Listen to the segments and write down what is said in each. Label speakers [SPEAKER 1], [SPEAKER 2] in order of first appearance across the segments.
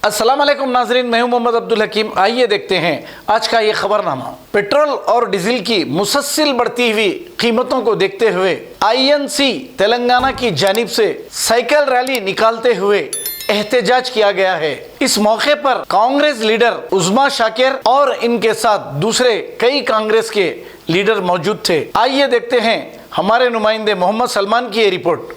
[SPEAKER 1] अस्सलाम वालेकुम नाजरीन, मैं हूं मोहम्मद अब्दुल हकीम। आइए देखते हैं आज का ये खबरनामा। पेट्रोल और डीजल की मुसलसल बढ़ती हुई कीमतों को देखते हुए INC तेलंगाना की जानिब से साइकिल रैली निकालते हुए एहतजाज किया गया है। इस मौके पर कांग्रेस लीडर उस्मा शाकिर और इनके साथ दूसरे कई कांग्रेस के लीडर मौजूद थे। आइए देखते हैं हमारे नुमाइंदे मोहम्मद सलमान की ये रिपोर्ट।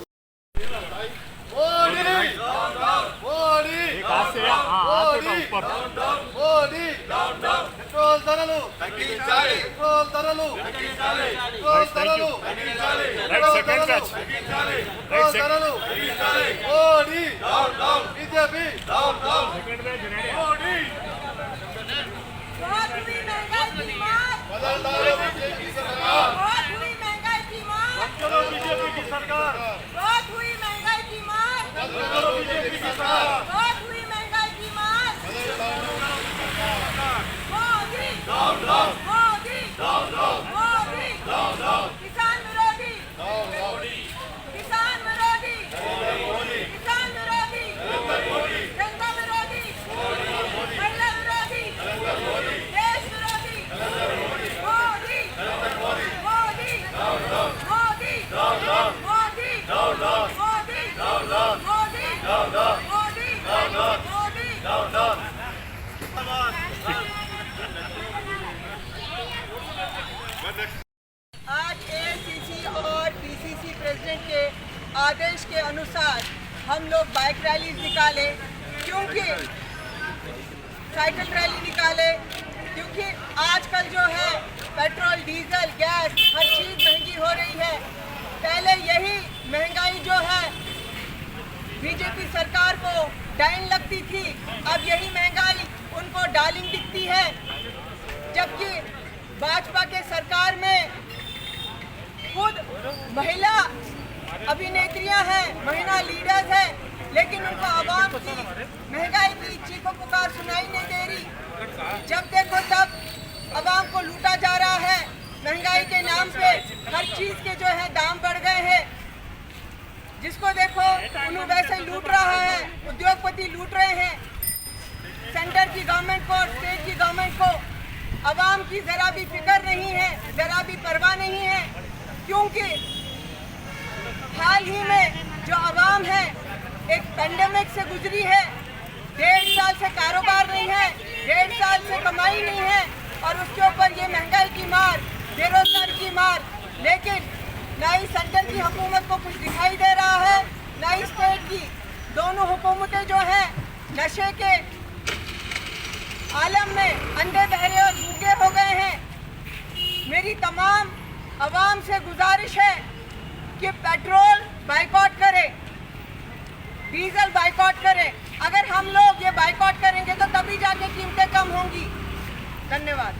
[SPEAKER 2] आज AICC और PCC प्रेसिडेंट के आदेश के अनुसार हम लोग बाइक रैली निकाले, क्योंकि साइकिल रैली निकाले, क्योंकि आजकल जो है पेट्रोल, डीजल, गैस हर चीज़ महंगी हो रही है। पहले यही महंगाई जो है बीजेपी सरकार को डाइन लगती थी, अब यही महंगाई उनको डार्लिंग दिखती है। जबकि भाजपा के सरकार में खुद महिला अभिनेत्रियां हैं, महिला लीडर्स हैं, लेकिन उनको आवाम की महंगाई की चीखों पुकार सुनाई नहीं दे रही। जब देखो तब आवाम को लूटा जा रहा है। महंगाई के नाम पे हर चीज़ के जो है दाम बढ़ गए हैं। जिसको देखो उन्हें वैसे लूट रहा है, उद्योगपति लूट रहे हैं। सेंटर की गवर्नमेंट को, स्टेट की गवर्नमेंट को अवाम की ज़रा भी फिक्र नहीं है, ज़रा भी परवाह नहीं है, क्योंकि हाल ही में जो अवाम है एक पेंडेमिक से गुजरी है। 1.5 साल से कारोबार नहीं है, 1.5 साल से कमाई नहीं है, और उसके ऊपर ये महंगाई की मार, बेरोजगारी की मार। लेकिन ना ही सेंटर की हुकूमत को कुछ दिखाई दे रहा है, ना ही स्टेट की। दोनों हुकूमतें जो हैं नशे के आलम में अंधे बहरे और गूंगे हो गए हैं। मेरी तमाम अवाम से गुजारिश है कि पेट्रोल बाइकआउट करें, डीजल बाइकआउट करें। अगर हम लोग ये बाइकआउट करेंगे तो तभी जाके कीमतें कम होंगी। धन्यवाद।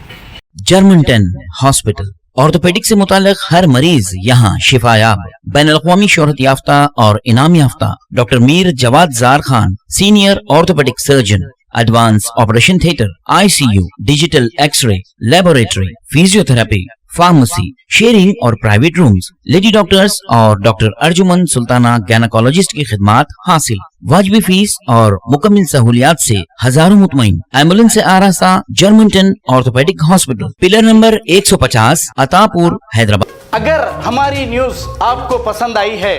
[SPEAKER 3] जर्मनटन हॉस्पिटल ऑर्थोपेडिक से मुताल्लिक हर मरीज यहाँ शिफायाब। बैनुल-अक़वामी शोहरत याफ्ता और इनाम याफ्ता doctor Mir Jawad Zar Khan, senior orthopaedic surgeon, advance operation theatre, ICU, digital x ray, laboratory, physiotherapy, pharmacy, sharing और प्राइवेट रूम्स, लेडी डॉक्टर्स और डॉक्टर अर्जुमन सुल्ताना गायनेकोलॉजिस्ट की खिदमात हासिल। वाजिबी फीस और मुकम्मल सहूलियात से हजारों मुतमईन। एम्बुलेंस से आरास्ता Germanton orthopaedic hospital, pillar number 150, Attapur, Hyderabad.
[SPEAKER 1] अगर हमारी न्यूज़ आपको पसंद आई है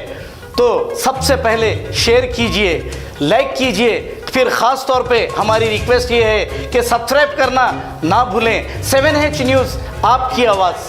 [SPEAKER 1] तो सबसे पहले शेयर कीजिए, लाइक कीजिए, फिर ख़ास तौर पे हमारी रिक्वेस्ट ये है कि सब्सक्राइब करना ना भूलें। 7H न्यूज़, आपकी आवाज़।